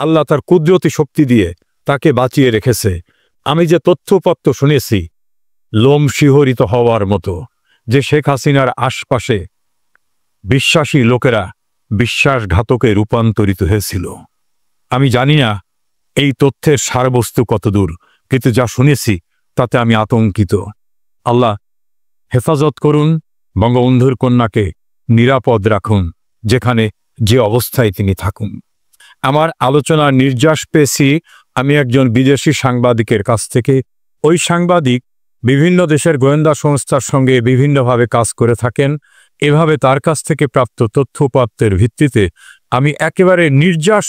আল্লাহ তার কুদরতি শক্তি দিয়ে তাকে বাঁচিয়ে রেখেছে। আমি যে তথ্যপত্র শুনেছি লোম শিহরিত হওয়ার মতো, যে শেখ হাসিনার আশপাশে বিশ্বাসী লোকেরা বিশ্বাসঘাতকে রূপান্তরিত হয়েছিল। আমি জানি না এই তথ্যের সারবস্তু কতদূর, কিন্তু যা শুনেছি তাতে আমি আতঙ্কিত। আল্লাহ হেফাজত করুন, বঙ্গবন্ধুর কন্যাকে নিরাপদ রাখুন যেখানে যে অবস্থায় তিনি থাকুন। আমার আলোচনার নির্যাস পেয়েছি আমি একজন বিদেশি সাংবাদিকের কাছ থেকে। ওই সাংবাদিক বিভিন্ন দেশের গোয়েন্দা সংস্থার সঙ্গে বিভিন্নভাবে কাজ করে থাকেন। এভাবে তার কাছ থেকে প্রাপ্ত তথ্যপত্রের ভিত্তিতে আমি একেবারে নির্যাস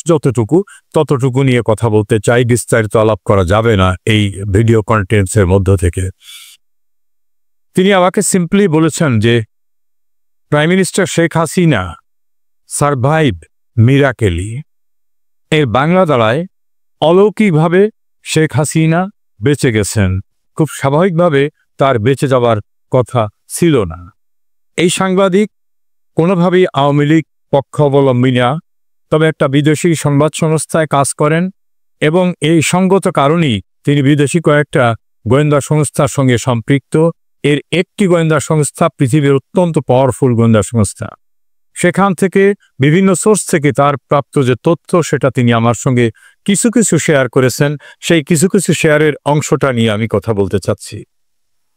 ততটুকু নিয়ে কথা বলতে চাই। বিস্তারিত আলাপ করা যাবে না এই ভিডিও কন্টেন্টসের মধ্য থেকে। তিনি আমাকে সিম্পলি বলেছেন যে prime minister Sheikh Hasina survive miraculously. এর বাংলা দাঁড়ায় অলৌকিকভাবে শেখ হাসিনা বেঁচে গেছেন। খুব স্বাভাবিকভাবে তার বেঁচে যাওয়ার কথা ছিল না। এই সাংবাদিক কোনোভাবেই আওয়ামী লীগ পক্ষাবলম্বী না, তবে একটা বিদেশি সংবাদ সংস্থায় কাজ করেন এবং এই সঙ্গত কারণেই তিনি বিদেশি কয়েকটা গোয়েন্দা সংস্থার সঙ্গে সম্পৃক্ত। এর একটি গোয়েন্দা সংস্থা পৃথিবীর অত্যন্ত পাওয়ারফুল গোয়েন্দা সংস্থা। সেখান থেকে বিভিন্ন সোর্স থেকে তার প্রাপ্ত যে তথ্য সেটা তিনি আমার সঙ্গে কিছু কিছু শেয়ার করেছেন। সেই কিছু কিছু শেয়ারের অংশটা নিয়ে আমি কথা বলতে চাচ্ছি।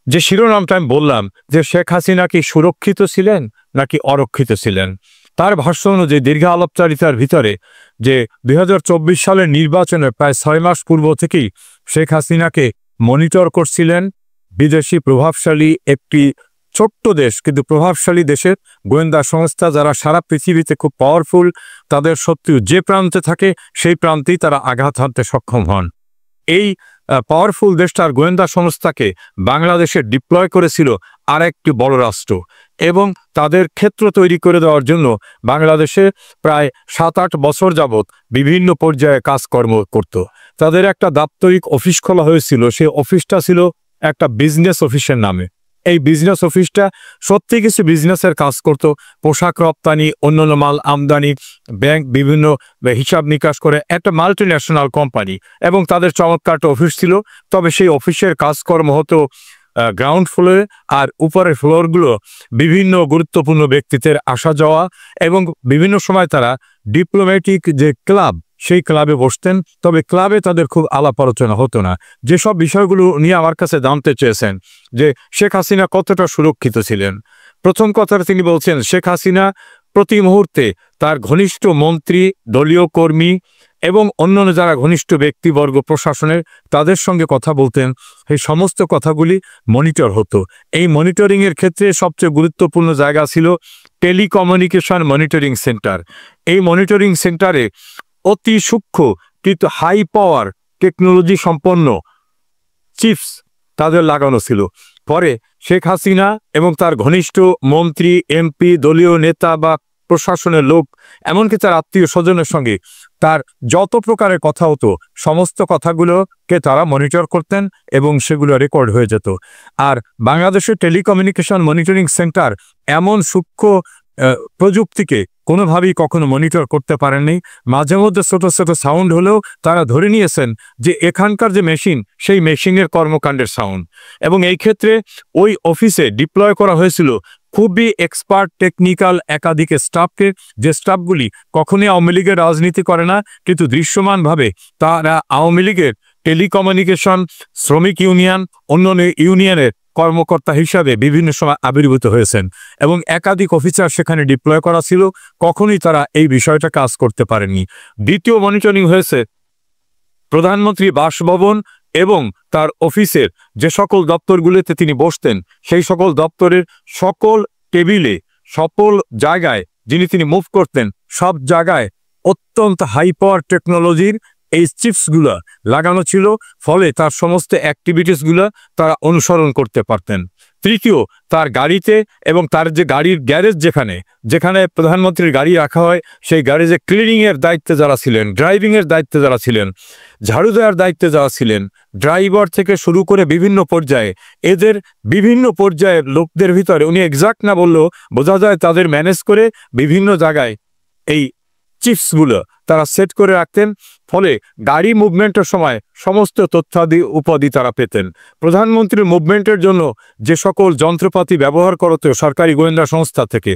যে শিরোনামটা আমি বললাম যে শেখ হাসিনা কি সুরক্ষিত ছিলেন নাকি অরক্ষিত ছিলেন, তার ভাষ্য অনুযায়ী দীর্ঘ আলাপচারিতার ভিতরে যে 2024 সালের নির্বাচনের প্রায় 6 মাস পূর্ব থেকেই শেখ হাসিনাকে মনিটর করছিলেন বিদেশি প্রভাবশালী একটি ছোট্ট দেশ কিন্তু প্রভাবশালী দেশের গোয়েন্দা সংস্থা, যারা সারা পৃথিবীতে খুব পাওয়ারফুল। তাদের শত্রু যে প্রান্তে থাকে সেই প্রান্তেই তারা আঘাত হানতে সক্ষম হন। এই পাওয়ারফুল দেশটার গোয়েন্দা সংস্থাকে বাংলাদেশে ডিপ্লয় করেছিল আর একটি বড় রাষ্ট্র, এবং তাদের ক্ষেত্র তৈরি করে দেওয়ার জন্য বাংলাদেশে প্রায় 7-8 বছর যাবৎ বিভিন্ন পর্যায়ে কাজকর্ম করত। তাদের একটা দাপ্তরিক অফিস খোলা হয়েছিল। সেই অফিসটা ছিল একটা বিজনেস অফিসের নামে। এই বিজনেস অফিসটা সত্যি কিছু বিজনেসের কাজ করত, পোশাক রপ্তানি, অন্যান্য মাল আমদানি, ব্যাংক বিভিন্ন হিসাব নিকাশ করে, একটা মাল্টি ন্যাশনাল কোম্পানি, এবং তাদের চমৎকার অফিস ছিল। তবে সেই অফিসের কাজকর্ম হতো গ্রাউন্ড ফ্লোরে, আর উপরের ফ্লোরগুলো বিভিন্ন গুরুত্বপূর্ণ ব্যক্তিত্বের আসা যাওয়া, এবং বিভিন্ন সময় তারা ডিপ্লোম্যাটিক যে ক্লাব সেই ক্লাবে বসতেন। তবে ক্লাবে তাদের খুব আলাপ আলোচনা হতো না। যেসব বিষয়গুলো নিয়ে আমার কাছে জানতে চেয়েছেন যে শেখ হাসিনা কতটা সুরক্ষিত ছিলেন, প্রথম কথা তিনি বলছেন শেখ হাসিনা প্রতি মুহূর্তে তার ঘনিষ্ঠ মন্ত্রী, দলীয় কর্মী এবং অন্যান্য যারা ঘনিষ্ঠ ব্যক্তিবর্গ প্রশাসনের, তাদের সঙ্গে কথা বলতেন। এই সমস্ত কথাগুলি মনিটর হতো। এই মনিটরিংয়ের ক্ষেত্রে সবচেয়ে গুরুত্বপূর্ণ জায়গা ছিল টেলিকমিউনিকেশন মনিটরিং সেন্টার। এই মনিটরিং সেন্টারে অতি সূক্ষ্ম কিন্তু হাই পাওয়ার টেকনোলজি সম্পন্ন চিপস তাদের লাগানো ছিল। পরে শেখ হাসিনা এবং তার ঘনিষ্ঠ মন্ত্রী, এমপি, দলীয় নেতা বা প্রশাসনের লোক, এমনকি তার আত্মীয় স্বজনের সঙ্গে তার যত প্রকারের কথা হতো সমস্ত কথাগুলোকে তারা মনিটর করতেন এবং সেগুলো রেকর্ড হয়ে যেত। আর বাংলাদেশের টেলিকমিউনিকেশন মনিটরিং সেন্টার এমন সূক্ষ্ম প্রযুক্তিকে কোনোভাবেই কখনো মনিটর করতে পারেননি। মাঝে মধ্যে ছোট ছোট সাউন্ড হলেও তারা ধরে নিয়েছেন যে এখানকার যে মেশিন সেই মেশিনের কর্মকাণ্ডের সাউন্ড। এবং এই ক্ষেত্রে ওই অফিসে ডিপ্লয় করা হয়েছিল খুবই এক্সপার্ট টেকনিক্যাল একাধিক স্টাফকে, যে স্টাফগুলি কখনোই আওয়ামী লীগের রাজনীতি করে না, কিন্তু দৃশ্যমানভাবে তারা আওয়ামী লীগের টেলিকমিউনিকেশন, শ্রমিক ইউনিয়ন, অন্যান্য ইউনিয়নের কর্মকর্তা হিসাবে বিভিন্ন সময় আবির্ভূত হয়েছেন এবং একাধিক অফিসার সেখানে ডিপ্লয় করা ছিল। কখনোই তারা এই বিষয়টা কাজ করতে পারেননি। দ্বিতীয় মনিটরিং হয়েছে প্রধানমন্ত্রী বাসভবন এবং তার অফিসের যে সকল দপ্তরগুলিতে তিনি বসতেন, সেই সকল দপ্তরের সকল টেবিলে, সকল জায়গায় যিনি তিনি মুভ করতেন, সব জায়গায় অত্যন্ত হাই পাওয়ার টেকনোলজির এই চিপসগুলো লাগানো ছিল। ফলে তার সমস্ত অ্যাক্টিভিটিসগুলো তারা অনুসরণ করতে পারতেন। তৃতীয়, তার গাড়িতে এবং তার যে গাড়ির গ্যারেজ যেখানে প্রধানমন্ত্রীর গাড়ি রাখা হয়, সেই গ্যারেজে ক্লিনিংয়ের দায়িত্বে যারা ছিলেন, ড্রাইভিংয়ের দায়িত্বে যারা ছিলেন, ঝাড়ু দেওয়ার দায়িত্বে যারা ছিলেন, ড্রাইভার থেকে শুরু করে বিভিন্ন পর্যায়ে, এদের বিভিন্ন পর্যায়ের লোকদের ভিতরে উনি এক্সাক্ট না বললেও বোঝা যায় তাদের ম্যানেজ করে বিভিন্ন জায়গায় এই চিপসগুলো তারা সেট করে রাখতেন, ফলে গাড়ি মুভমেন্টের সময় সমস্ত তথ্যাদি উপাধি তারা পেতেন। প্রধানমন্ত্রীর মুভমেন্টের জন্য যে সকল যন্ত্রপাতি ব্যবহার করতো সরকারি গোয়েন্দা সংস্থা থেকে,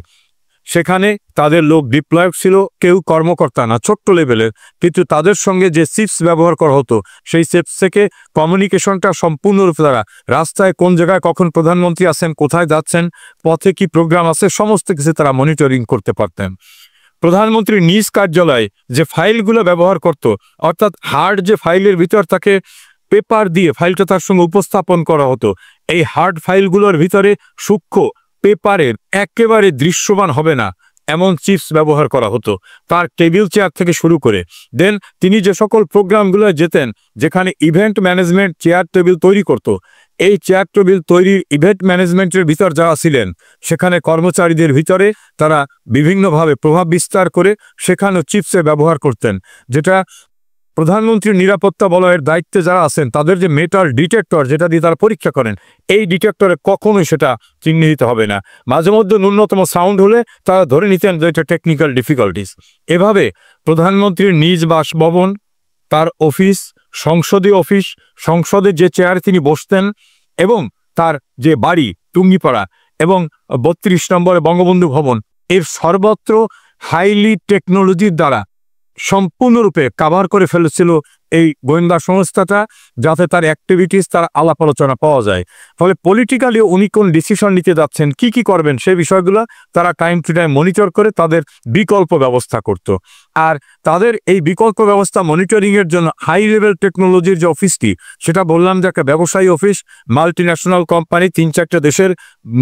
সেখানে তাদের লোক ডিপ্লয়েড ছিল, কেউ কর্মকর্তা না, ছোট্ট লেভেলের, কিন্তু তাদের সঙ্গে যে চিপস ব্যবহার করা হতো সেই চিপস থেকে কমিউনিকেশনটা সম্পূর্ণরূপে তারা রাস্তায় কোন জায়গায় কখন প্রধানমন্ত্রী আছেন, কোথায় যাচ্ছেন, পথে কি প্রোগ্রাম আছে, সমস্ত কিছু তারা মনিটরিং করতে পারতেন। প্রধানমন্ত্রীর নিজ কার্যালয়ে যে ফাইলগুলো ব্যবহার করত, অর্থাৎ হার্ড যে ফাইলের ভিতর তাকে পেপার দিয়ে ফাইলটা তার সঙ্গে উপস্থাপন করা হতো, এই হার্ড ফাইলগুলোর ভিতরে সূক্ষ্ম পেপারের একেবারে দৃশ্যমান হবে না এমন চিপস ব্যবহার করা হতো তার টেবিল চেয়ার থেকে শুরু করে। দেন তিনি যে সকল প্রোগ্রামগুলো যেতেন, যেখানে ইভেন্ট ম্যানেজমেন্ট চেয়ার টেবিল তৈরি করত, এই চেয়ার টেবিল তৈরির ইভেন্ট ম্যানেজমেন্টের ভিতর যারা ছিলেন সেখানে কর্মচারীদের ভিতরে তারা বিভিন্নভাবে প্রভাব বিস্তার করে সেখানেও চিপসের ব্যবহার করতেন, যেটা প্রধানমন্ত্রীর নিরাপত্তা বলয়ের দায়িত্বে যারা আছেন তাদের যে মেটাল ডিটেক্টর যেটা দিয়ে তারা পরীক্ষা করেন, এই ডিটেক্টরে কখনোই সেটা চিহ্নিত হবে না। মাঝে মধ্যে ন্যূনতম সাউন্ড হলে তারা ধরে নিতেন যে এটা টেকনিক্যাল ডিফিকাল্টিস। এভাবে প্রধানমন্ত্রীর নিজ বাসভবন, তার অফিস, সংসদীয় অফিস, সংসদের যে চেয়ারে তিনি বসতেন, এবং তার যে বাড়ি টুঙ্গিপাড়া এবং ৩২ নম্বরে বঙ্গবন্ধু ভবন, এর সর্বত্র হাইলি টেকনোলজির দ্বারা সম্পূর্ণরূপে কাভার করে ফেলেছিল এই গোয়েন্দা সংস্থাটা, যাতে তার অ্যাক্টিভিটিস, তার আলাপ আলোচনা পাওয়া যায়। ফলে পলিটিক্যালি উনি কোন ডিসিশন নিতে যাচ্ছেন, কি কি করবেন, সেই বিষয়গুলো তারা টাইম টু টাইম মনিটর করে তাদের বিকল্প ব্যবস্থা করত। আর তাদের এই বিকল্প ব্যবস্থা মনিটরিংয়ের জন্য হাই লেভেল টেকনোলজির যে অফিসটি, সেটা বললাম যে একটা ব্যবসায়ী অফিস, মাল্টি ন্যাশনাল কোম্পানি, ৩-৪টা দেশের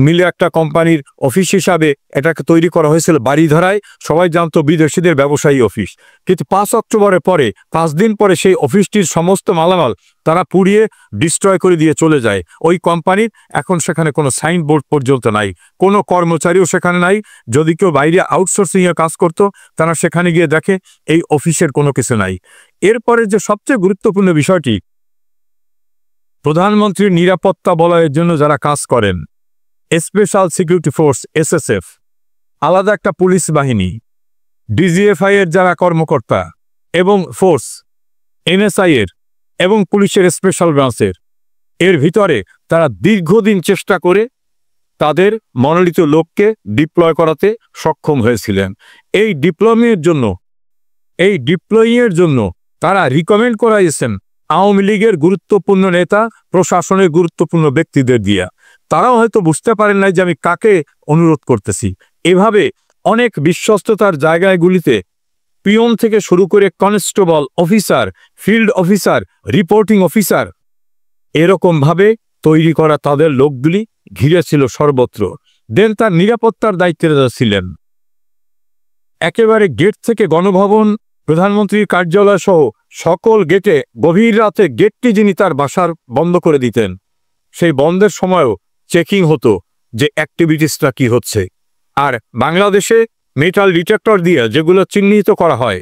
মিলে একটা কোম্পানির অফিস হিসাবে এটাকে তৈরি করা হয়েছিল বাড়িধারায়। সবাই জানতো বিদেশিদের ব্যবসায়ী অফিস, কিন্তু ৫ অক্টোবরের পরে ৫ দিন পরে সেই অফিসটির সমস্ত মালামাল তারা পুড়িয়ে ডিস্ট্রয় করে দিয়ে চলে যায়। ওই কোম্পানির এখন সেখানে কোনো সাইনবোর্ড পর্যন্ত নাই, কোনো কর্মচারীও সেখানে নাই। যদি কেউ বাইরে আউটসোর্সিংয়ে কাজ করত, তারা সেখানে গিয়ে দেখে এই অফিসের কোনো কিছু নাই। এরপরে যে সবচেয়ে গুরুত্বপূর্ণ বিষয়টি, প্রধানমন্ত্রীর নিরাপত্তা বলয়ের জন্য যারা কাজ করেন, স্পেশাল সিকিউরিটি ফোর্স SSF, আলাদা একটা পুলিশ বাহিনী, DGFI এর যারা কর্মকর্তা এবং ফোর্স, NSI এর এবং পুলিশের স্পেশাল ব্রাঞ্চের, এর ভিতরে তারা দীর্ঘদিন চেষ্টা করে তাদের মনোনীত লোককে ডিপ্লয় করাতে সক্ষম হয়েছিলেন। এই ডিপ্লয়িংয়ের জন্য তারা রিকমেন্ড করাইছেন আওয়ামী লীগের গুরুত্বপূর্ণ নেতা, প্রশাসনের গুরুত্বপূর্ণ ব্যক্তিদের দিয়া। তারাও হয়তো বুঝতে পারেন নাই যে আমি কাকে অনুরোধ করতেছি। এভাবে অনেক বিশ্বস্ততার জায়গাগুলিতে পিয়ন থেকে শুরু করে constable officer, field officer, reporting officer, এরকমভাবে তৈরি করা তাদের লোকগুলি ঘিরে ছিল সর্বত্র। দেন তার নিরাপত্তার দায়িত্বে ছিলেন একেবারে গেট থেকে গণভবন, প্রধানমন্ত্রীর কার্যালয় সহ সকল গেটে গভীর রাতে গেটটি যিনি তার বাসার বন্ধ করে দিতেন, সেই বন্ধের সময়ও চেকিং হতো যে অ্যাক্টিভিটিসটা কি হচ্ছে। আর বাংলাদেশে মেটাল ডিটেক্টর দিয়ে যেগুলো চিহ্নিত করা হয়,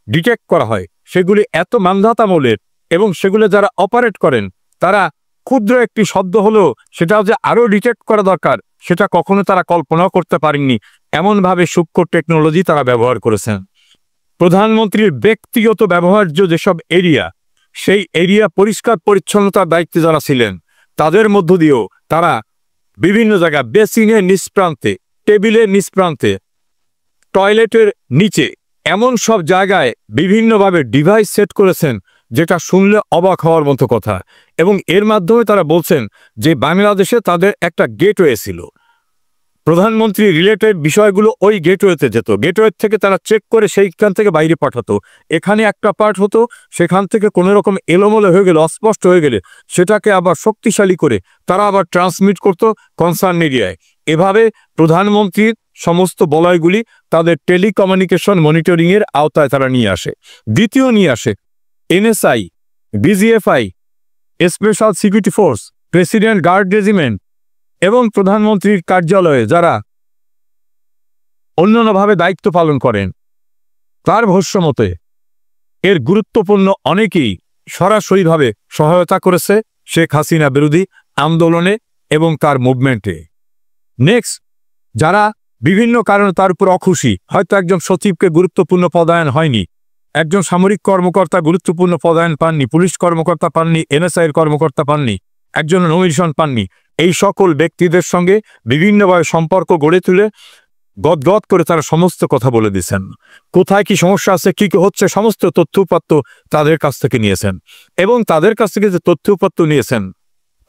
ডিটেক্ট করা হয়, সেগুলি এত মানধাতামূলের, এবং সেগুলো যারা অপারেট করেন তারা ক্ষুদ্র একটি শব্দ হলেও সেটাও যে আরও ডিটেক্ট করা দরকার সেটা কখনো তারা কল্পনাও করতে পারেননি, এমনভাবে সূক্ষ্ম টেকনোলজি তারা ব্যবহার করেছেন। প্রধানমন্ত্রীর ব্যক্তিগত ব্যবহার্য যেসব এরিয়া, সেই এরিয়া পরিষ্কার পরিচ্ছন্নতার দায়িত্বে যারা ছিলেন, তাদের মধ্য দিয়েও তারা বিভিন্ন জায়গায় বেসিনের নিষ্প্রান্তে, টেবিলের নিষ্প্রান্তে, টয়লেটের নিচে, এমন সব জায়গায় বিভিন্নভাবে ডিভাইস সেট করেছেন, যেটা শুনলে অবাক হওয়ার মতো কথা। এবং এর মাধ্যমে তারা বলছেন যে বাংলাদেশে তাদের একটা গেটওয়ে ছিল, প্রধানমন্ত্রী রিলেটেড বিষয়গুলো ওই গেটওয়েতে যেত, গেটওয়ে থেকে তারা চেক করে সেইখান থেকে বাইরে পাঠাতো। এখানে একটা পার্ট হতো, সেখান থেকে কোনো রকম এলোমেলো হয়ে গেলে, অস্পষ্ট হয়ে গেলে সেটাকে আবার শক্তিশালী করে তারা আবার ট্রান্সমিট করত কনসার্ন এরিয়ায়। এভাবে প্রধানমন্ত্রীর সমস্ত বলয়গুলি তাদের টেলিকমিউনিকেশন মনিটরিংয়ের আওতায় তারা নিয়ে আসে। দ্বিতীয় নিয়ে আসে NSI, DGFI, special security force, president guard regiment এবং প্রধানমন্ত্রীর কার্যালয়ে যারা অন্যান্যভাবে দায়িত্ব পালন করেন। তার ভাষ্যমতে এর গুরুত্বপূর্ণ অনেকেই সরাসরিভাবে সহায়তা করেছে শেখ হাসিনা বিরোধী আন্দোলনে এবং তার মুভমেন্টে। নেক্সট, যারা বিভিন্ন কারণে তার উপর অখুশি, হয়তো একজন সচিবকে গুরুত্বপূর্ণ পদায়ন হয়নি, একজন সামরিক কর্মকর্তা গুরুত্বপূর্ণ পদায়ন পাননি, পুলিশ কর্মকর্তা পাননি, এনএসআই এর কর্মকর্তা পাননি, একজন নমিনেশন পাননি। এই সকল ব্যক্তিদের সঙ্গে বিভিন্নভাবে সম্পর্ক গড়ে তুলে গদগদ করে তারা সমস্ত কথা বলে দিয়েছেন। কোথায় কি সমস্যা আছে, কি কি হচ্ছে, সমস্ত তথ্যউপাত্ত তাদের কাছ থেকে নিয়েছেন। এবং তাদের কাছ থেকে যে তথ্যউপাত্ত নিয়েছেন,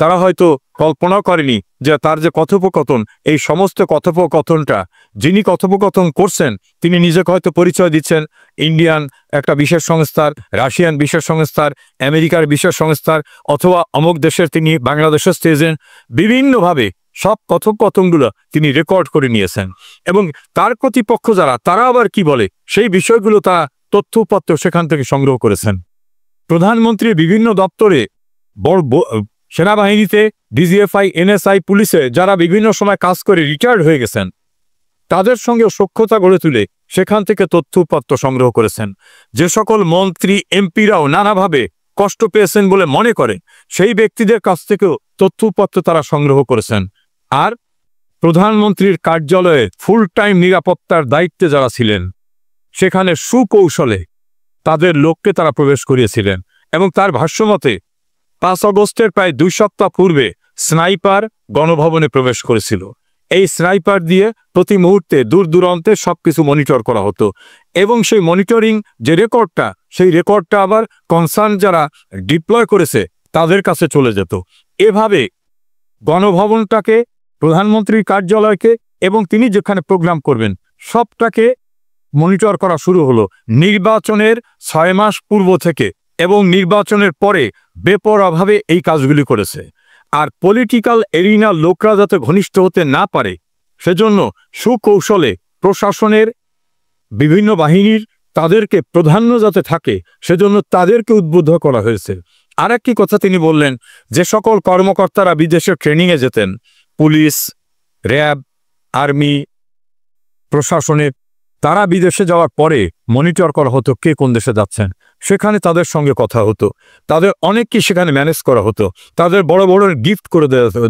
তারা হয়তো কল্পনাও করেনি যে তার যে কথোপকথন, এই সমস্ত কথোপকথনটা যিনি কথোপকথন করছেন তিনি নিজেকে হয়তো পরিচয় দিচ্ছেন ইন্ডিয়ান একটা বিশেষ সংস্থার, রাশিয়ান বিশেষ সংস্থার, আমেরিকার বিশেষ সংস্থার, অথবা অমুক দেশের তিনি বাংলাদেশের এজেন্ট। বিভিন্নভাবে সব কথোপকথনগুলো তিনি রেকর্ড করে নিয়েছেন এবং তার প্রতিপক্ষ যারা, তারা আবার কি বলে সেই বিষয়গুলো তারা তথ্যউপাত্ত সেখান থেকে সংগ্রহ করেছেন। প্রধানমন্ত্রীর বিভিন্ন দপ্তরে, সেনাবাহিনীতে, ডিজিএফআই, এনএসআই, পুলিশে যারা বিভিন্ন সময় কাজ করে রিটায়ার্ড হয়ে গেছেন, তাদের সঙ্গেও সখ্যতা গড়ে তুলে সেখান থেকে তথ্যউপাত্ত সংগ্রহ করেছেন। যে সকল মন্ত্রী এমপিরাও নানাভাবে কষ্ট পেয়েছেন বলে মনে করেন, সেই ব্যক্তিদের কাছ থেকেও তথ্যউপাত্ত তারা সংগ্রহ করেছেন। আর প্রধানমন্ত্রীর কার্যালয়ে ফুল টাইম নিরাপত্তার দায়িত্বে যারা ছিলেন, সেখানে সুকৌশলে তাদের লোককে তারা প্রবেশ করিয়েছিলেন। এবং তার ভাষ্যমতে 5 আগস্টের প্রায় 2 সপ্তাহ পূর্বে স্নাইপার গণভবনে প্রবেশ করেছিল। এই স্নাইপার দিয়ে প্রতি মুহূর্তে দূর দূরান্তে সবকিছু মনিটর করা হতো এবং সেই মনিটরিং যে রেকর্ডটা, সেই রেকর্ডটা আবার কনসার্ন যারা ডিপ্লয় করেছে তাদের কাছে চলে যেত। এভাবে গণভবনটাকে, প্রধানমন্ত্রীর কার্যালয়কে এবং তিনি যেখানে প্রোগ্রাম করবেন সবটাকে মনিটর করা শুরু হলো নির্বাচনের 6 মাস পূর্ব থেকে, এবং নির্বাচনের পরে বেপরোয়াভাবে এই কাজগুলি করেছে। আর পলিটিক্যাল এরিনার লোকরা যাতে ঘনিষ্ঠ হতে না পারে সেজন্য সুকৌশলে প্রশাসনের বিভিন্ন বাহিনীর তাদেরকে প্রাধান্য যাতে থাকে সেজন্য তাদেরকে উদ্বুদ্ধ করা হয়েছে। আর একটি কথা তিনি বললেন, যে সকল কর্মকর্তারা বিদেশে ট্রেনিংয়ে যেতেন, পুলিশ, র্যাব, আর্মি, প্রশাসনের, তারা বিদেশে যাওয়ার পরে মনিটর করা হতো কে কোন দেশে যাচ্ছেন, সেখানে তাদের সঙ্গে কথা হতো, তাদের অনেককে সেখানে ম্যানেজ করা হতো, তাদের বড় বড় গিফট করে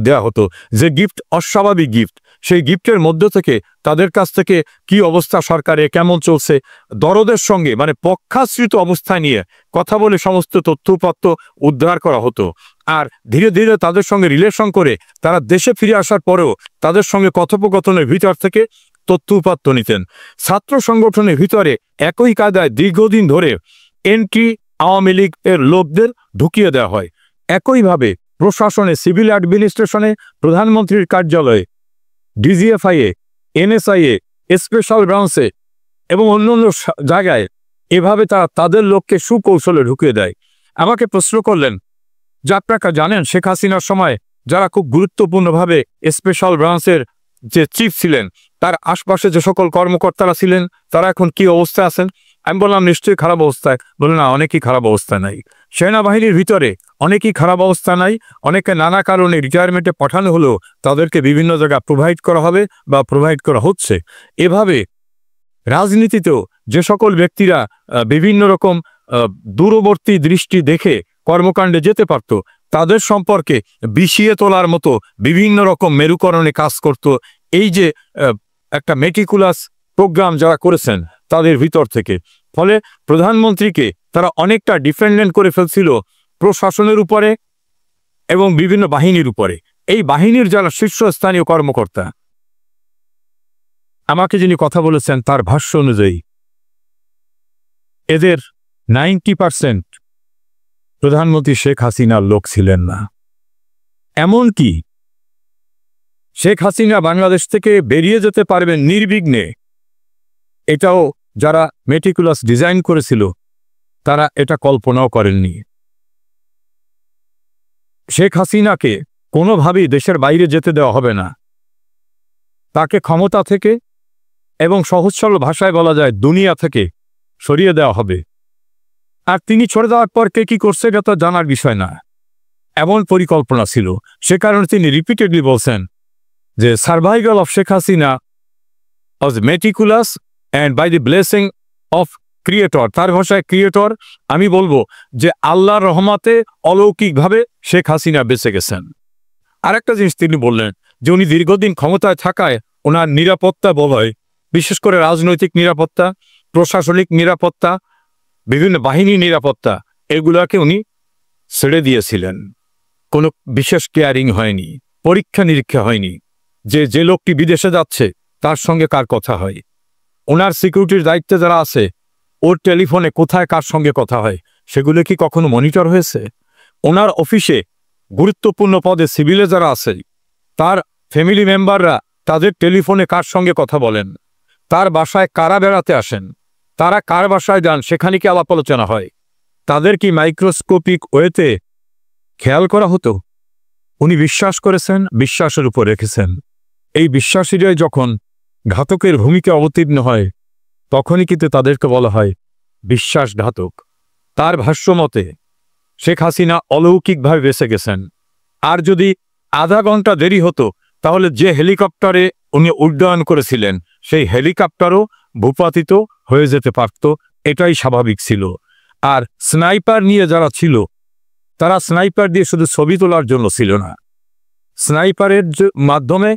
দেওয়া হতো, যে গিফট অস্বাভাবিক গিফট, সেই গিফটের মধ্য থেকে তাদের কাছ থেকে কি অবস্থা সরকারে, কেমন চলছে, দরদের সঙ্গে মানে পক্ষাশ্রিত অবস্থায় নিয়ে কথা বলে সমস্ত তথ্যউপাত্ত উদ্ধার করা হতো। আর ধীরে ধীরে তাদের সঙ্গে রিলেশন করে তারা দেশে ফিরে আসার পরেও তাদের সঙ্গে কথোপকথনের ভিতর থেকে তথ্যউপাত্ত নিতেন। ছাত্র সংগঠনের ভিতরে একই কায়দায় দীর্ঘদিন ধরে এন্টি আওয়ামী লীগ এর লোকদের ঢুকিয়ে দেওয়া হয়। একইভাবে প্রশাসনে, সিভিল অ্যাডমিনিস্ট্রেশনে, প্রধানমন্ত্রীর কার্যালয়ে, ডিজিএফআইএ, এনএসআইএ, স্পেশাল ব্রাঞ্চে এবং অন্যান্য জায়গায় এভাবে তারা তাদের লোককে সুকৌশলে ঢুকিয়ে দেয়। আমাকে প্রশ্ন করলেন যে আপনারা জানেন শেখ হাসিনার সময় যারা খুব গুরুত্বপূর্ণভাবে স্পেশাল ব্রাঞ্চের যে চিফ ছিলেন, তার আশপাশে যে সকল কর্মকর্তারা ছিলেন তারা এখন কি অবস্থায় আছেন? আমি বললাম নিশ্চয়ই খারাপ অবস্থায়। বললেন না, অনেকেই খারাপ অবস্থা নাই। সেনাবাহিনীর ভিতরে অনেকেই খারাপ অবস্থা নাই, অনেকে নানা কারণে রিটায়ারমেন্টে পাঠানো হলেও তাদেরকে বিভিন্ন জায়গা প্রোভাইড করা হবে বা প্রোভাইড করা হচ্ছে। এভাবে রাজনীতিতেও যে সকল ব্যক্তিরা বিভিন্ন রকম দূরবর্তী দৃষ্টি দেখে কর্মকাণ্ডে যেতে পারত, তাদের সম্পর্কে বিষিয়ে তোলার মতো বিভিন্ন রকম মেরুকরণে কাজ করত। এই যে একটা মেটিকুলাস প্রোগ্রাম যারা করেছেন তাদের ভিতর থেকে, ফলে প্রধানমন্ত্রীকে তারা অনেকটা ডিপেন্ডেন্ট করে ফেলছিল প্রশাসনের উপরে এবং বিভিন্ন বাহিনীর উপরে। এই বাহিনীর যারা শীর্ষস্থানীয় কর্মকর্তা, আমাকে যিনি কথা বলেছেন তার ভাষ্য অনুযায়ী এদের 90% প্রধানমন্ত্রী শেখ হাসিনার লোক ছিলেন না। এমনকি শেখ হাসিনা বাংলাদেশ থেকে বেরিয়ে যেতে পারবেন নির্বিঘ্নে, এটাও যারা মেটিকুলাস ডিজাইন করেছিল তারা এটা কল্পনাও করেননি। শেখ হাসিনাকে কোনোভাবেই দেশের বাইরে যেতে দেওয়া হবে না, তাকে ক্ষমতা থেকে এবং সহজ সরল ভাষায় বলা যায় দুনিয়া থেকে সরিয়ে দেওয়া হবে। আর তিনি ছড়ে দেওয়ার পর কে কি করছে এটা তো জানার বিষয় না, এমন পরিকল্পনা ছিল। সে কারণে তিনি রিপিটেডলি বলছেন যে survival of Sheikh Hasina was meticulous and by the blessing of creator. তার ভাষায় ক্রিয়েটর, আমি বলবো যে আল্লাহর রহমতে অলৌকিকভাবে শেখ হাসিনা বেঁচে গেছেন। আরেকটা জিনিস তিনি বললেন যে উনি দীর্ঘদিন ক্ষমতায় থাকায় ওনার নিরাপত্তা বলয়, বিশেষ করে রাজনৈতিক নিরাপত্তা, প্রশাসনিক নিরাপত্তা, বিভিন্ন বাহিনীর নিরাপত্তা, এগুলাকে উনি ছেড়ে দিয়েছিলেন। কোনো বিশেষ কেয়ারিং হয়নি, পরীক্ষা নিরীক্ষা হয়নি যে যে লোকটি বিদেশে যাচ্ছে তার সঙ্গে কার কথা হয়, ওনার সিকিউরিটির দায়িত্বে যারা আছে ওর টেলিফোনে কোথায় কার সঙ্গে কথা হয় সেগুলো কি কখনো মনিটর হয়েছে? ওনার অফিসে গুরুত্বপূর্ণ পদে সিভিলে যারা আছে তার ফ্যামিলি মেম্বাররা তাদের টেলিফোনে কার সঙ্গে কথা বলেন, তার বাসায় কারা বেড়াতে আসেন, তারা কার বাসায় যান সেখানে কি আলাপ আলোচনা হয়, তাদের কি মাইক্রোস্কোপিক ওয়েতে খেয়াল করা হতো? উনি বিশ্বাস করেছেন, বিশ্বাসের উপর রেখেছেন। এই বিশ্বাসীরাই যখন ঘাতকের ভূমিকা অবতীর্ণ হয় তখনই কিন্তু তাদেরকে বলা হয় বিশ্বাসঘাতক। তার ভাষ্য মতে শেখ হাসিনা অলৌকিকভাবে বেঁচে গেছেন। আর যদি আধা ঘন্টা দেরি হতো তাহলে যে হেলিকপ্টারে উনি উড্ডয়ন করেছিলেন সেই হেলিকপ্টারও ভূপাতিত হয়ে যেতে পারত, এটাই স্বাভাবিক ছিল। আর স্নাইপার নিয়ে যারা ছিল তারা স্নাইপার দিয়ে শুধু ছবি তোলার জন্য ছিল না, স্নাইপারের মাধ্যমে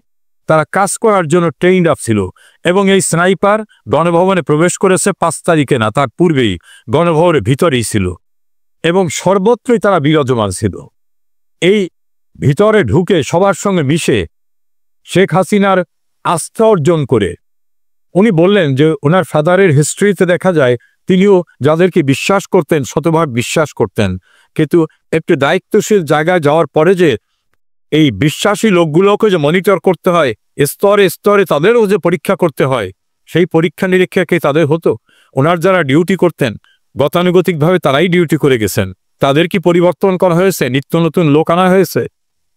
তারা কাজ করার জন্য ট্রেইনড আপ ছিল। এবং এই স্নাইপার গণভবনে প্রবেশ করেছে 5 তারিখে না, তার পূর্বেই গণভবনের ভিতরেই ছিল এবং সর্বত্রই তারা বিরাজমান ছিল। এই ভিতরে ঢুকে সবার সঙ্গে মিশে শেখ হাসিনার আস্থা অর্জন করে উনি বললেন যে ওনার ফাদারের হিস্ট্রিতে দেখা যায় তিনিও যাদেরকে বিশ্বাস করতেন শতভাগ বিশ্বাস করতেন, কিন্তু একটু দায়িত্বশীল জায়গায় যাওয়ার পরে যে এই বিশ্বাসী লোকগুলোকে যে মনিটর করতে হয়, স্তরে স্তরে তাদেরও যে পরীক্ষা করতে হয়, সেই পরীক্ষা নিরীক্ষা কি তাদের হতো? ওনার যারা ডিউটি করতেন গতানুগতিকভাবে তারাই ডিউটি করে গেছেন, তাদের কি পরিবর্তন করা হয়েছে? নিত্য নতুন লোক আনা হয়েছে,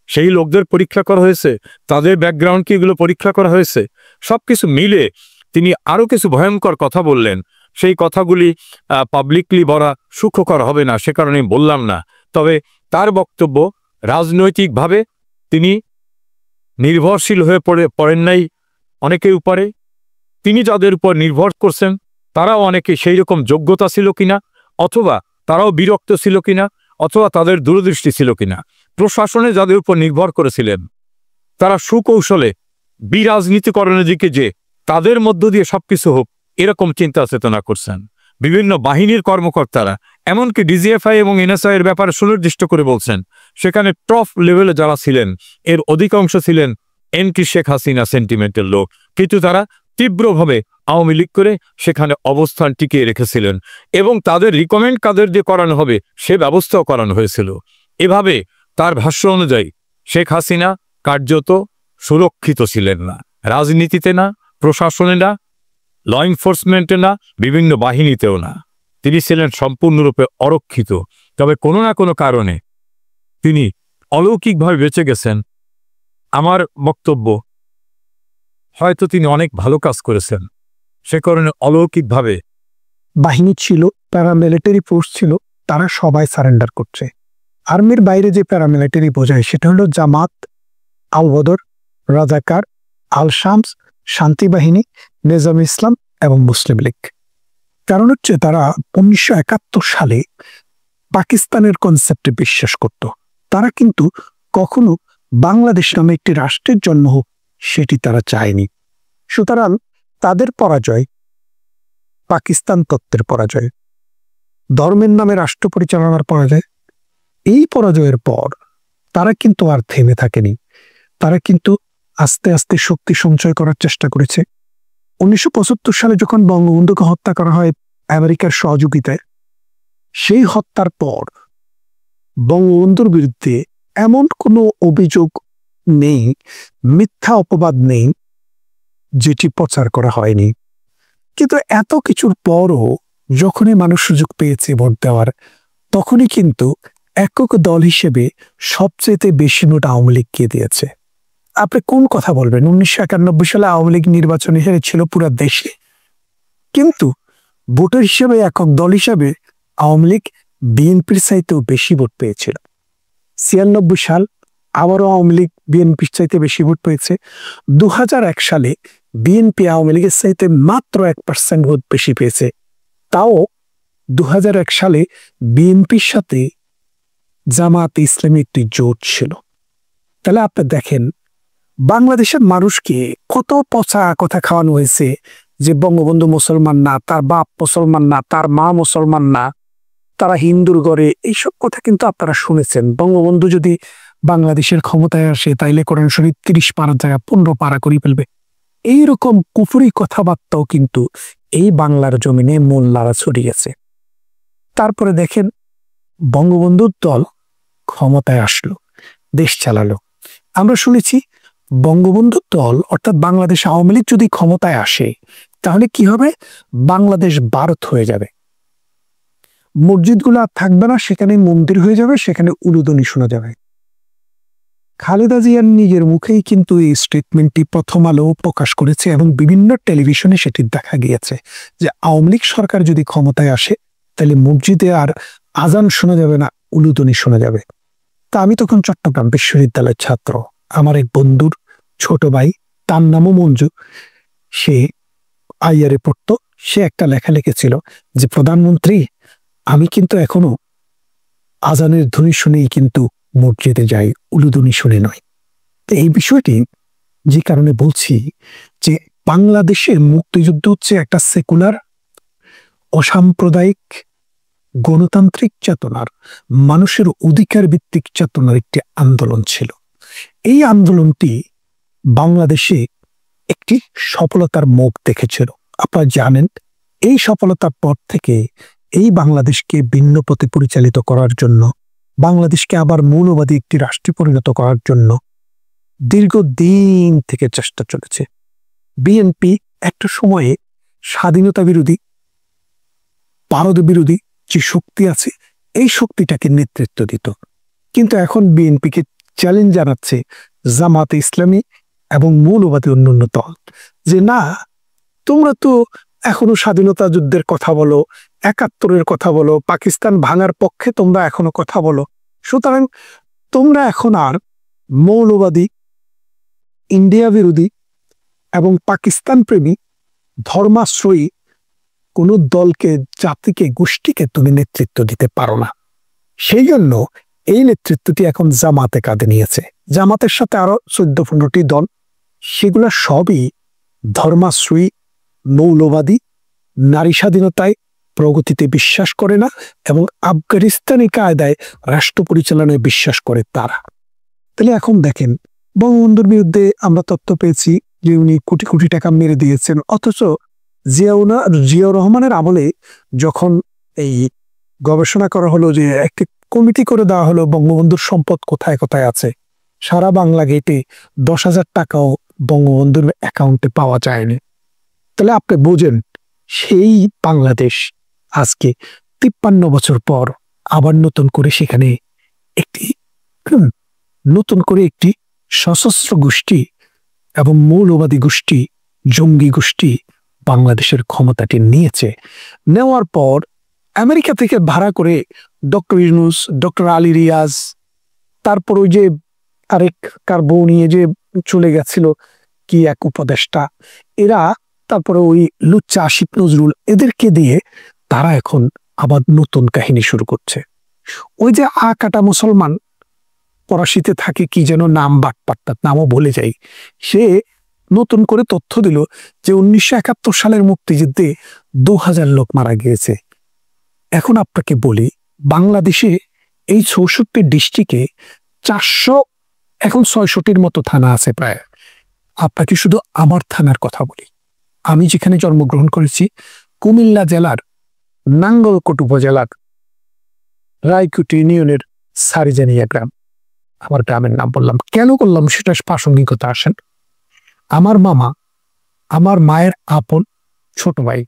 সেই লোকদের পরীক্ষা করা হয়েছে, তাদের ব্যাকগ্রাউন্ড কি এগুলো পরীক্ষা করা হয়েছে? সবকিছু মিলে তিনি আরও কিছু ভয়ঙ্কর কথা বললেন। সেই কথাগুলি পাবলিকলি বলা সুখকর হবে না, সে কারণে বললাম না। তবে তার বক্তব্য রাজনৈতিকভাবে তিনি নির্ভরশীল হয়ে পড়েন নাই অনেকের উপরে, তিনি যাদের উপর নির্ভর করছেন তারাও অনেকে সেই রকম যোগ্যতা ছিল কিনা, অথবা তারাও বিরক্ত ছিল কিনা, অথবা তাদের দূরদৃষ্টি ছিল কিনা। প্রশাসনে যাদের উপর নির্ভর করেছিলেন তারা সুকৌশলে বিরাজনীতিকরণের দিকে যে তাদের মধ্য দিয়ে সবকিছু হোক এরকম চিন্তা চেতনা করছেন। বিভিন্ন বাহিনীর কর্মকর্তারা এমনকি ডিজিএফআই এবং এনএসআই এর ব্যাপারে সুনির্দিষ্ট করে বলছেন সেখানে টপ লেভেলে যারা ছিলেন এর অধিকাংশ ছিলেন এন্টি শেখ হাসিনা সেন্টিমেন্টের লোক, কিন্তু তারা তীব্রভাবে আওয়ামী লীগ করে সেখানে অবস্থান টিকিয়ে রেখেছিলেন এবং তাদের রিকমেন্ড কাদের দিয়ে করানো হবে সে ব্যবস্থাও করানো হয়েছিল। এভাবে তার ভাষ্য অনুযায়ী শেখ হাসিনা কার্যত সুরক্ষিত ছিলেন না, রাজনীতিতে না, প্রশাসনে না, ল এনফোর্সমেন্টে না, বিভিন্ন বাহিনীতেও না। তিনি ছিলেন সম্পূর্ণরূপে অরক্ষিত। তবে কোনো না কোনো কারণে তিনি অলৌকিকভাবে বেঁচে গেছেন। আমার বক্তব্য হয়তো তিনি অনেক ভালো কাজ করেছেন, সে কারণে অলৌকিকভাবে বাহিনী ছিল, প্যারামিলিটারি ফোর্স ছিল, তারা সবাই সারেন্ডার করছে। আর্মির বাইরে যে প্যারামিলিটারি বোঝায় সেটা হলো জামাত, আল বদর, রাজাকার, আল শামস, শান্তি বাহিনী, নিজাম ইসলাম এবং মুসলিম লীগ। কারণ হচ্ছে তারা 1971 সালে পাকিস্তানের কনসেপ্টে বিশ্বাস করত। তারা কিন্তু কখনো বাংলাদেশ নামে একটি রাষ্ট্রের জন্ম হোক সেটি তারা চায়নি। সুতরাং তাদের পরাজয় পাকিস্তান তত্ত্বের পরাজয়, ধর্মের নামে রাষ্ট্র পরিচালনার পরাজয়। এই পরাজয়ের পর তারা কিন্তু আর থেমে থাকেনি, তারা কিন্তু আস্তে আস্তে শক্তি সঞ্চয় করার চেষ্টা করেছে। 1975 সালে যখন বঙ্গবন্ধুকে হত্যা করা হয় আমেরিকার সহযোগিতায়, সেই হত্যার পর বঙ্গবন্ধুর বিরুদ্ধে এমন কোনো অভিযোগ নেই, মিথ্যা অপবাদ নেই যেটি প্রচার করা হয়নি। কিন্তু এত কিছুর পরও যখনই মানুষ সুযোগ পেয়েছে ভোট দেওয়ার, তখনই কিন্তু একক দল হিসেবে সবচেয়ে বেশি ভোট আওয়ামী লীগকে দিয়েছে। আপনি কোন কথা বলবেন? 1991 সালে আওয়ামী লীগ নির্বাচনে হেরেছিল পুরো দেশে, কিন্তু ভোটার হিসেবে একক দল হিসেবে আওয়ামী লীগ বিএনপির চাইতেও বেশি ভোট পেয়েছিল। 96 সাল আবারও আওয়ামী লীগ বিএনপির চাইতে বেশি ভোট পেয়েছে। 2001 সালে বিএনপি আওয়ামী লীগের চাইতে মাত্র 1% ভোট বেশি পেয়েছে। তাও 2001 সালে বিএনপির সাথে জামাত ইসলামী একটি জোট ছিল। তাহলে আপনি দেখেন বাংলাদেশের মানুষকে কত পচা কথা খাওয়ানো হয়েছে যে বঙ্গবন্ধু মুসলমান না, তার বাপ মুসলমান না, তার মা মুসলমান না, তারা হিন্দুর ঘরে, এইসব কথা কিন্তু আপনারা শুনেছেন। বঙ্গবন্ধু যদি বাংলাদেশের ক্ষমতায় আসে তাইলে কোরআন শরীফ 30 পারার জায়গায় 15 পারা করে ফেলবে। এইরকম কুফুরি কথাবার্তাও কিন্তু এই বাংলার জমিনে মোল্লারা ছড়িয়েছে। তারপরে দেখেন বঙ্গবন্ধুর দল ক্ষমতায় আসলো, দেশ চালালো। আমরা শুনেছি বঙ্গবন্ধুর দল অর্থাৎ বাংলাদেশ আওয়ামী লীগ যদি ক্ষমতায় আসে তাহলে কি হবে? বাংলাদেশ ভারত হয়ে যাবে, মসজিদগুলো আর থাকবে না, সেখানে মন্দির হয়ে যাবে, সেখানে উলুধ্বনি শোনা যাবে। খালেদা জিয়ার নিজের মুখেই কিন্তু এই স্টেটমেন্টটি প্রথম আলো প্রকাশ করেছে এবং বিভিন্ন টেলিভিশনে সেটি দেখা গিয়েছে যে আওয়ামী লীগ সরকার যদি ক্ষমতায় আসে তাহলে মসজিদে আর আজান শোনা যাবে না, উলুধ্বনি শোনা যাবে। তা আমি তখন চট্টগ্রাম বিশ্ববিদ্যালয়ের ছাত্র, আমার এক বন্ধুর ছোট ভাই, তার নামও মঞ্জু, সে আইয়ারে পড়তো। সে একটা লেখা লিখেছিল যে প্রধানমন্ত্রী, আমি কিন্তু এখনো আজানের ধ্বনি শুনেই কিন্তু মসজিদে যাই, উলুধ্বনি শুনে নয়। তো এই বিষয়টি যে কারণে বলছি যে বাংলাদেশের মুক্তিযুদ্ধ হচ্ছে একটা সেকুলার, অসাম্প্রদায়িক, গণতান্ত্রিক চেতনার, মানুষের অধিকার ভিত্তিক চেতনার একটি আন্দোলন ছিল। এই আন্দোলনটি বাংলাদেশে একটি সফলতার মুখ দেখেছিল। আপনারা জানেন এই সফলতার পর থেকে এই বাংলাদেশকে ভিন্ন পথে পরিচালিত করার জন্য, বাংলাদেশকে আবার মৌলবাদী একটি রাষ্ট্রে পরিণত করার জন্য দীর্ঘদিন থেকে চেষ্টা চলেছে। বিএনপি একটা সময়ে স্বাধীনতা বিরোধী, ভারত বিরোধী যে শক্তি আছে এই শক্তিটাকে নেতৃত্ব দিত, কিন্তু এখন বিএনপিকে চ্যালেঞ্জ জানাচ্ছে জামাতে ইসলামী এবং মৌলবাদী অন্যান্য দল যে না, তোমরা তো এখনো স্বাধীনতা যুদ্ধের কথা বলো, ৭১-এর কথা বলো, পাকিস্তান ভাঙার পক্ষে তোমরা এখনো কথা বলো, সুতরাং তোমরা এখন আর মৌলবাদী, ইন্ডিয়া বিরোধী এবং পাকিস্তান প্রেমী, ধর্মাশ্রয়ী কোনো দলকে, জাতিকে, গোষ্ঠীকে তুমি নেতৃত্ব দিতে পারো না। সেই জন্য এই নেতৃত্বটি এখন জামাতে কাঁধে নিয়েছে। জামাতের সাথে আরো 14-15টি দল, সেগুলা সবই ধর্মাশ্রয়ী, মৌলবাদী, নারী স্বাধীনতায়, প্রগতিতে বিশ্বাস করে না এবং আফগানিস্তানি কায়দায় রাষ্ট্র পরিচালনায় বিশ্বাস করে তারা। তাহলে এখন দেখেন বঙ্গবন্ধুর বিরুদ্ধে আমরা তথ্য পেয়েছি যে উনি কোটি কোটি টাকা মেরে দিয়েছেন, অথচ জিয়াউর রহমানের আমলে যখন এই গবেষণা করা হলো, যে একটি কমিটি করে দেওয়া হলো বঙ্গবন্ধুর সম্পদ কোথায় কোথায় আছে, সারা বাংলা গেটে 10,000 টাকাও বঙ্গবন্ধুর অ্যাকাউন্টে পাওয়া যায়নি। তাহলে আপনি বোঝেন সেই বাংলাদেশ আজকে 53 বছর পর আবার নতুন করে সেখানে একটি নতুন করে একটি সশস্ত্র গোষ্ঠী এবং মৌলবাদী গোষ্ঠী, জঙ্গি গোষ্ঠী বাংলাদেশের ক্ষমতাটি নিয়েছে। নেওয়ার পর আমেরিকা থেকে ভাড়া করে ডক্টর ইউনূস, ডক্টর আলী রিয়াজ, তারপর ওই যে আরেক কার বউ নিয়ে যে চলে গেছিল কি এক উপদেষ্টা, এরা, তারপরে ওই লুচ্চা আসিফ নজরুল, এদেরকে দিয়ে তারা এখন আবার নতুন কাহিনী শুরু করছে। ওই যে কাটা মুসলমান ফরাসিতে থাকে কি যেন নাম, বাটপাট্টার নামও বলে যাই, সে নতুন করে তথ্য দিল যে 1971 সালের মুক্তিযুদ্ধে 2000 লোক মারা গিয়েছে। এখন আপনাকে বলি, বাংলাদেশে এই 64 ডিস্ট্রিক্টে 400, এখন 66-র মতো থানা আছে প্রায়। আপনাকে শুধু আমার থানার কথা বলি, আমি যেখানে জন্মগ্রহণ করেছি কুমিল্লা জেলার নাঙ্গলকোট উপজেলার রায়কুটি ইউনিয়নের সারিজানিয়া গ্রাম। আমার গ্রামের নাম বললাম কেন করলাম সেটা প্রাসঙ্গিকতা আসেন। আমার মামা, আমার মায়ের আপন ছোট ভাই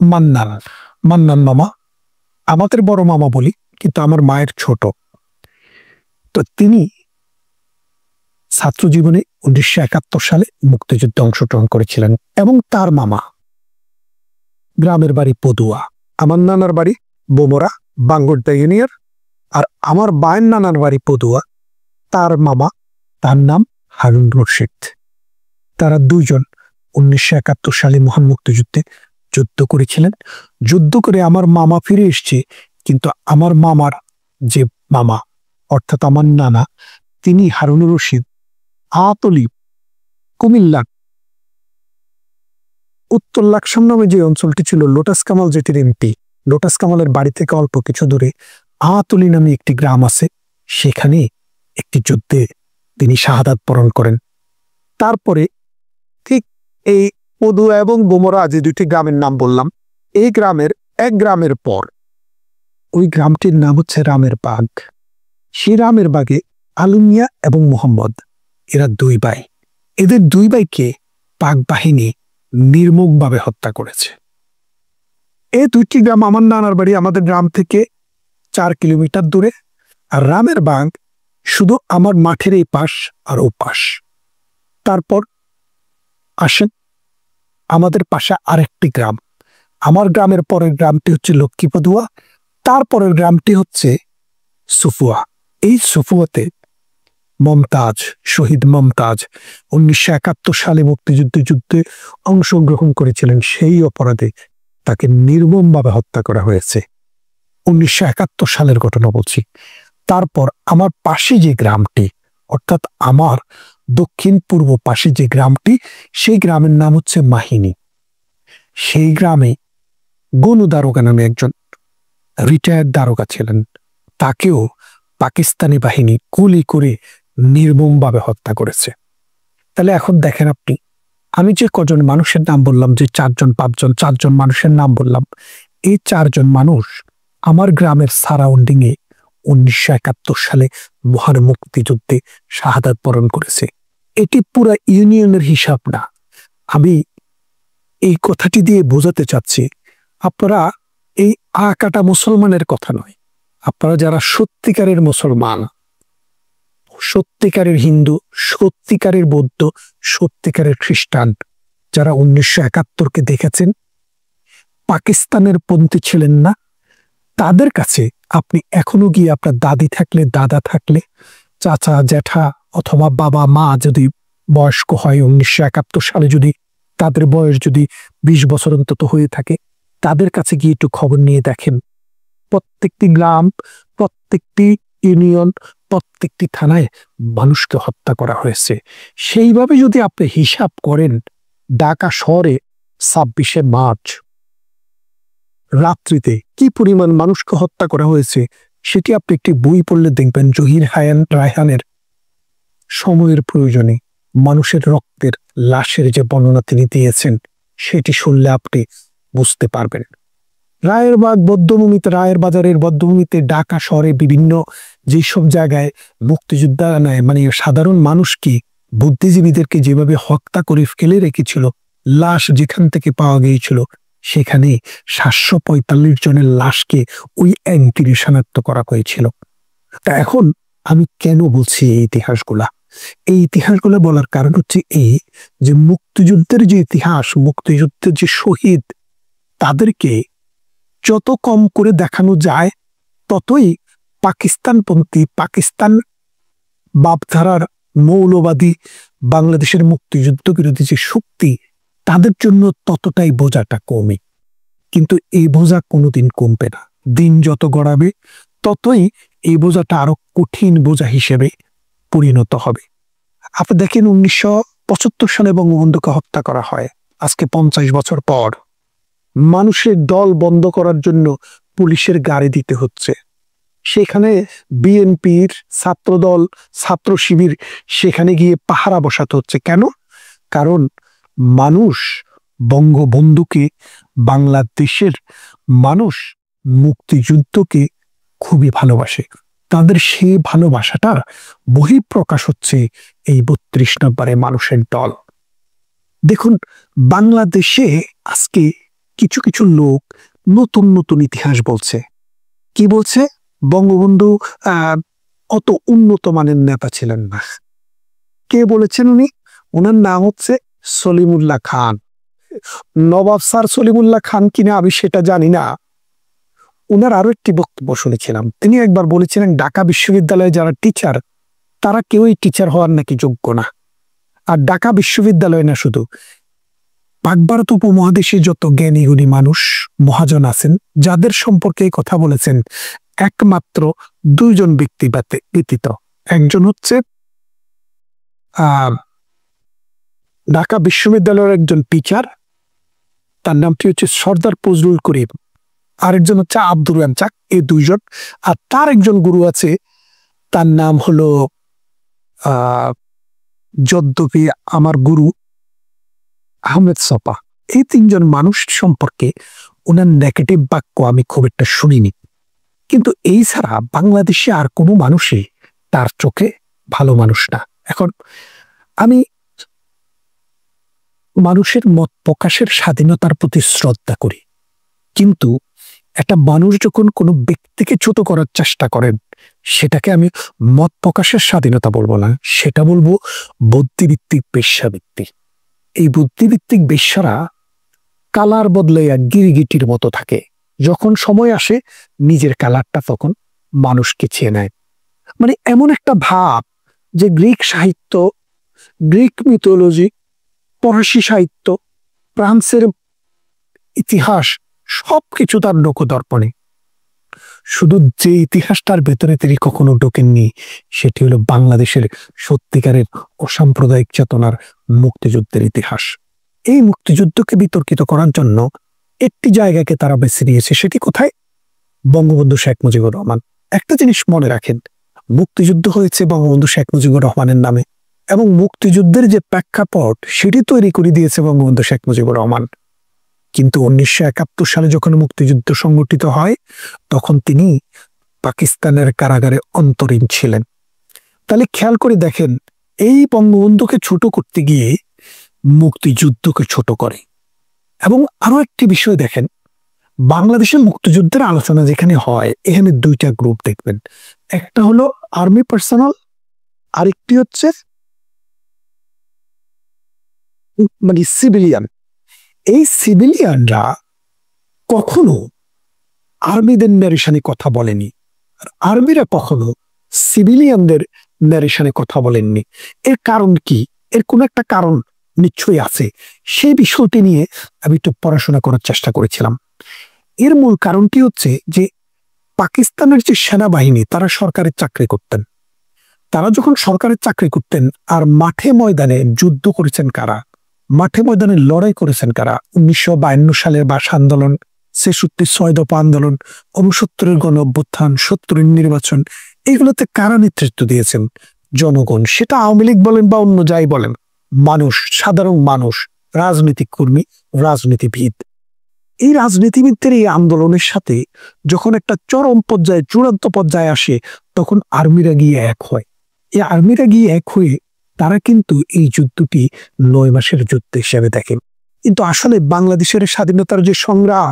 মান্নান মামা, আমাদের বড় মামা বলি কিন্তু আমার মায়ের ছোট, তো তিনি ছাত্র জীবনে 1971 সালে মুক্তিযুদ্ধে অংশগ্রহণ করেছিলেন এবং তার মামা, গ্রামের বাড়ি পদুয়া, আমার নানার বাড়ি বোমরা বাঙ্গুরদা ইউনিয়ন, আর আমার বায়ের নানার বাড়ি পদুয়া, তার মামা, তার নাম হারুন রশিদ। তারা দুইজন 1971 সালে মহান মুক্তিযুদ্ধে যুদ্ধ করেছিলেন। যুদ্ধ করে আমার মামা ফিরে এসছে, কিন্তু আমার মামার যে মামা অর্থাৎ আমার নানা, তিনি হারুনুর রশিদ আতলি কুমিল্লা উত্তর লাকসাম নামে যে অঞ্চলটি ছিল, লোটাস কামাল যেটির এমপি, লোটাস কামালের বাড়ি থেকে অল্প কিছু দূরে আতলি নামে একটি গ্রাম আছে, সেখানে একটি যুদ্ধে তিনি শাহাদাত বরণ করেন। তারপরে ঠিক এই পদুয়া এবং বোমরা যে দুইটি গ্রামের নাম বললাম, এই এক গ্রামের পর ওই গ্রামটির নাম হচ্ছে রামের বাগ। সেই রামের বাগে আলী মিয়া এবং মোহাম্মদ, এরা দুই ভাই, এদের দুই ভাইকে পাক বাহিনী নির্মমভাবে হত্যা করেছে। এই দুইটি গ্রাম, আমার নানার বাড়ি আমাদের গ্রাম থেকে 4 কিলোমিটার দূরে, আর রামের বাগ শুধু আমার মাঠের এই পাশ আর ও পাশ। তারপর আসেন আমাদের পাশে আরেকটি গ্রাম, আমার গ্রামের পরের গ্রামটি হচ্ছে লক্ষ্মীপদুয়া, তারপরের গ্রামটি হচ্ছে সুফুয়া। এই সুফুয়াতে মমতাজ, শহীদ মমতাজ 1971 সালে যুদ্ধে অংশগ্রহণ করেছিলেন, সেই অপরাধে তাকে নির্মমভাবে হত্যা করা হয়েছে। 1971 সালের ঘটনা বলছি। তারপর আমার পাশে যে গ্রামটি, অর্থাৎ আমার দক্ষিণ পূর্ব পাশে যে গ্রামটি, সেই গ্রামের নাম হচ্ছে মাহিনী। সেই গ্রামে গনু দারোগা নামে একজন রিটায়ার্ড দারোগা ছিলেন, তাকেও পাকিস্তানি বাহিনী গুলি করে নির্মমভাবে হত্যা করেছে। তাহলে এখন দেখেন আপনি, আমি যে কজন মানুষের নাম বললাম, যে 4জন মানুষের নাম বললাম, এই 4জন মানুষ আমার গ্রামের সারাউন্ডিংয়ে 1971 সালে মহান মুক্তিযুদ্ধে শাহাদাত বরণ করেছে। এটি পুরা ইউনিয়নের হিসাব না। আমি এই কথাটি দিয়ে বোঝাতে চাচ্ছি, আপনারা এই কাটা মুসলমানের কথা নয়, আপনারা যারা সত্যিকারের মুসলমান, সত্যিকারের হিন্দু, সত্যিকারের বৌদ্ধ, সত্যিকারের খ্রিস্টান, যারা 1971-কে দেখেছেন, পাকিস্তানের পন্থী ছিলেন না, তাদের কাছে আপনি এখনো গিয়ে আপনার দাদি থাকলে, দাদা থাকলে, চাচা জ্যাঠা অথবা বাবা মা যদি বয়স্ক হয়, 1971 সালে যদি তাদের বয়স যদি 20 বছর অন্তত হয়ে থাকে, তাদের কাছে গিয়ে একটু খবর নিয়ে দেখেন, প্রত্যেকটি গ্রাম, প্রত্যেকটি ইউনিয়ন, প্রত্যেকটি থানায় মানুষকে হত্যা করা হয়েছে। সেইভাবে যদি আপনি হিসাব করেন, ঢাকা শহরে 26শে মার্চ রাত্রিতে কি পরিমাণ মানুষকে হত্যা করা হয়েছে, সেটি আপনি একটি বই পড়লে দেখবেন। জহির রায়হানের সময়ের প্রয়োজনে মানুষের রক্তের, লাশের যে বর্ণনা তিনি দিয়েছেন, সেটি শুনলে আপনি বুঝতে পারবেন। রায়ের বাজারের বদ্ধভূমিতে, ঢাকা শহরে বিভিন্ন যেসব জায়গায় মুক্তিযোদ্ধা মানে সাধারণ মানুষকে, বুদ্ধিজীবীদেরকে যেভাবে হত্যা করে ফেলে রেখেছিল, লাশ যেখান থেকে পাওয়া গিয়েছিল, সেখানে 745 জনের লাশকে ওই অ্যাঙ্কিরে শনাক্ত করা হয়েছিল। তা এখন আমি কেন বলছি এই ইতিহাসগুলা? এই ইতিহাসগুলো বলার কারণ হচ্ছে এই যে মুক্তিযুদ্ধের যে ইতিহাস, মুক্তিযুদ্ধের যে শহীদ, তাদেরকে যত কম করে দেখানো যায়, ততই পাকিস্তানপন্থী, পাকিস্তান বাপধারার মৌলবাদী বাংলাদেশের মুক্তিযুদ্ধ বিরোধী যে শক্তি, তাদের জন্য ততটাই বোঝাটা কমে। কিন্তু এই বোঝা কোনোদিন কমবে না। দিন যত গড়াবে, ততই এই বোঝাটা আরো কঠিন বোঝা হিসেবে পরিণত হবে। আপনি দেখেন, 1975 সালে বঙ্গবন্ধুকে হত্যা করা হয়, আজকে 50 বছর পর। মানুষের দল বন্ধ করার জন্য পুলিশের গাড়ি দিতে হচ্ছে, সেখানে বিএনপির ছাত্রদল, ছাত্র শিবির সেখানে গিয়ে পাহারা বসাতে হচ্ছে। কেন? কারণ মানুষ বঙ্গবন্ধুকে, বাংলাদেশের মানুষ মুক্তিযুদ্ধকে খুবই ভালোবাসে। তাদের সেই ভালোবাসাটার বহিঃপ্রকাশ হচ্ছে এই 32 নম্বরে মানুষের দল। দেখুন, বাংলাদেশে আজকে কিছু কিছু লোক নতুন নতুন ইতিহাস বলছে। কি বলছে? বঙ্গবন্ধু অত উন্নত মানের নেতা ছিলেন না। কে বলেছেন উনি? ওনার নাম হচ্ছে সলিমুল্লাহ খান। নবাব স্যার সলিমুল্লাহ খান কিনা আমি সেটা জানি না। উনার আরো একটি বক্তব্য শুনেছিলাম, তিনি একবার বলেছিলেন ঢাকা বিশ্ববিদ্যালয়ে যারা টিচার, তারা কেউই টিচার হওয়ার নাকি যোগ্য না। আর ঢাকা বিশ্ববিদ্যালয় না, শুধু পাক ভারত উপমহাদেশে যত জ্ঞানী গুণী মানুষ, মহাজন আছেন, যাদের সম্পর্কে কথা বলেছেন, একমাত্র 2 জন ব্যক্তি ব্যতীত, একজন হচ্ছে ঢাকা বিশ্ববিদ্যালয়ের একজন টিচার, তার নামটি হচ্ছে সর্দার ফজলুল করিম, আরেকজন হচ্ছে আব্দুর রাজ্জাক, এই দুইজন। আর তার একজন গুরু আছে, তার নাম হলো যদ্যপি আমার গুরু আহমেদ সপা। এই তিনজন মানুষ সম্পর্কে ওনার নেগেটিভ বাক্য আমি খুব একটা শুনিনি, কিন্তু এই ছাড়া বাংলাদেশে আর কোনো মানুষই তার চোখে ভালো মানুষ না। এখন আমি মানুষের মত প্রকাশের স্বাধীনতার প্রতি শ্রদ্ধা করি, কিন্তু একটা মানুষ যখন কোনো ব্যক্তিকে ছোট করার চেষ্টা করেন, সেটাকে আমি মত প্রকাশের স্বাধীনতা বলবো না, সেটা বলবো বুদ্ধিভিত্তিক বেশ্যাবৃত্তি। এই বুদ্ধিভিত্তিক বেশ্যারা কালার বদলাইয়া গিরিগিটির মতো থাকে, যখন সময় আসে নিজের কালারটা তখন মানুষকে চেয়ে নেয়। মানে এমন একটা ভাব যে গ্রিক সাহিত্য, গ্রিক মিথোলজি, ফরাসি সাহিত্য, ফ্রান্সের ইতিহাস সবকিছু তার লোকদর্পণে। শুধু যে ইতিহাসটার ভেতরে তিনি কখনো ঢোকেননি, সেটি হলো বাংলাদেশের সত্যিকারের অসাম্প্রদায়িক চেতনার মুক্তিযুদ্ধের ইতিহাস। এই মুক্তিযুদ্ধকে বিতর্কিত করার জন্য একটি জায়গাকে তারা বেছে নিয়েছে, সেটি কোথায়? বঙ্গবন্ধু শেখ মুজিবুর রহমান। একটা জিনিস মনে রাখেন, মুক্তিযুদ্ধ হয়েছে বঙ্গবন্ধু শেখ মুজিবুর রহমানের নামে, এবং মুক্তিযুদ্ধের যে প্রেক্ষাপট সেটি তৈরি করে দিয়েছে বঙ্গবন্ধু শেখ মুজিবুর রহমান। কিন্তু 1971 সালে যখন মুক্তিযুদ্ধ সংগঠিত হয়, তখন তিনি পাকিস্তানের কারাগারে অন্তরীণ ছিলেন। তাহলে খেয়াল করে দেখেন, এই বঙ্গবন্ধুকে ছোট করতে গিয়ে মুক্তিযুদ্ধকে ছোট করে। এবং আরো একটি বিষয় দেখেন, বাংলাদেশের মুক্তিযুদ্ধের আলোচনা যেখানে হয়, এখানে দুইটা গ্রুপ দেখবেন, একটা হলো আর্মি পার্সোনাল, আরেকটি হচ্ছে মানে সিভিলিয়ান। এই সিভিলিয়ানরা কখনো আর্মিদের ন্যারেশনে কথা বলেনি, আর আর্মিরা কখনো সিভিলিয়ানদের ন্যারেশনে কথা বলেননি। এর কারণ কি? এর কোনো একটা কারণ নিশ্চয়ই আছে। সেই বিষয়টি নিয়ে আমি একটু পড়াশোনা করার চেষ্টা করেছিলাম। এর মূল কারণটি হচ্ছে যে পাকিস্তানের যে সেনাবাহিনী, তারা সরকারের চাকরি করতেন। তারা যখন সরকারের চাকরি করতেন, আর মাঠে ময়দানে যুদ্ধ করেছেন কারা, মাঠে ময়দানে লড়াই করেছেন কারা? 1952 সালের ভাষা আন্দোলন, 66 6 দফা আন্দোলন, 69-এর গণ অভ্যুত্থান, 70-এর নির্বাচন, এগুলোতে কারা নেতৃত্ব দিয়েছেন? জনগণ। সেটা আওয়ামী লীগ বলেন বা অন্য যাই বলেন, মানুষ, সাধারণ মানুষ, রাজনৈতিক কর্মী, রাজনীতিবিদ। এই রাজনীতিবিদদের এই আন্দোলনের সাথে যখন একটা চরম পর্যায়ে, চূড়ান্ত পর্যায়ে আসে, তখন আর্মিরা গিয়ে এক হয়। এই আর্মিরা গিয়ে এক হয়ে তারা কিন্তু এই যুদ্ধটি 9 মাসের যুদ্ধ হিসেবে দেখেন। কিন্তু আসলে বাংলাদেশের স্বাধীনতার যে সংগ্রাম,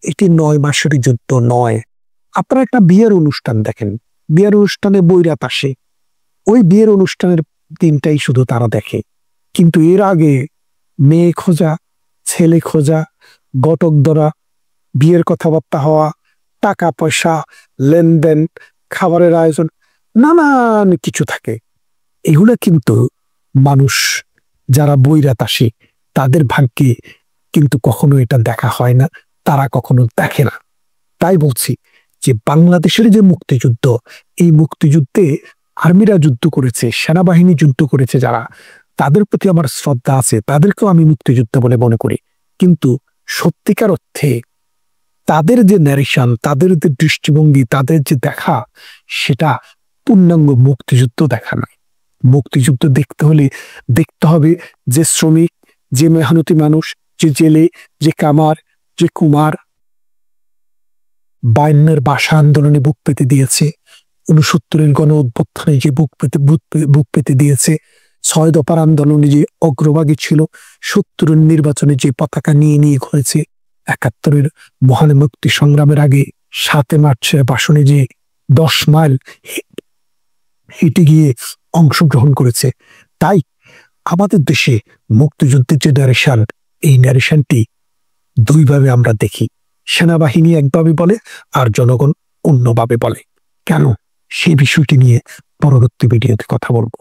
এটি 9 মাসের যুদ্ধ নয়। আপনারা একটা বিয়ের অনুষ্ঠান দেখেন, বিয়ের অনুষ্ঠানে বৈরাত আসে, ওই বিয়ের অনুষ্ঠানের দিনটাই শুধু তারা দেখে। কিন্তু এর আগে মেয়ে খোঁজা, ছেলে খোঁজা, ঘটক ধরা, বিয়ের কথাবার্তা হওয়া, টাকা পয়সা, লেনদেন, খাবারের আয়োজন, নানান কিছু থাকে। এগুলা কিন্তু মানুষ যারা বৈরাত আসে, তাদের ভাগ্যে কিন্তু কখনো এটা দেখা হয় না, তারা কখনো দেখে না। তাই বলছি যে বাংলাদেশের যে মুক্তিযুদ্ধ, এই মুক্তিযুদ্ধে আর্মিরা যুদ্ধ করেছে, সেনাবাহিনী যুদ্ধ করেছে যারা, তাদের প্রতি আমার শ্রদ্ধা আছে, তাদেরকেও আমি মুক্তিযুদ্ধ বলে মনে করি। কিন্তু সত্যিকার অর্থে তাদের যে ন্যারেশন, তাদের যে দৃষ্টিভঙ্গি, তাদের যে দেখা, সেটা পূর্ণাঙ্গ মুক্তিযুদ্ধ দেখা নয়। মুক্তিযুদ্ধ দেখতে হলে দেখতে হবে যে শ্রমিক, যে মেহনতি মানুষ, যে জেলে, যে কামার, যে কুমার 52-এর ভাষা আন্দোলনে বুক পেতে দিয়েছে, 69-এর গণ অভ্যুত্থানে যে বুক পেতে দিয়েছে, 6 দফার আন্দোলনে যে অগ্রভাগী ছিল, 70-এর নির্বাচনে যে পতাকা নিয়ে নিয়ে ঘুরেছে, 71-এর মহান মুক্তি সংগ্রামের আগে 7 মার্চের ভাষণে যে 10 মাইল হেঁটে গিয়ে অংশগ্রহণ করেছে। তাই আমাদের দেশে মুক্তিযুদ্ধের যে ন্যারেশন, এই ন্যারেশনটি দুইভাবে আমরা দেখি। সেনাবাহিনী একভাবে বলে, আর জনগণ অন্যভাবে বলে। কেন? সেই বিষয়টি নিয়ে পরবর্তী ভিডিওতে কথা বলবো।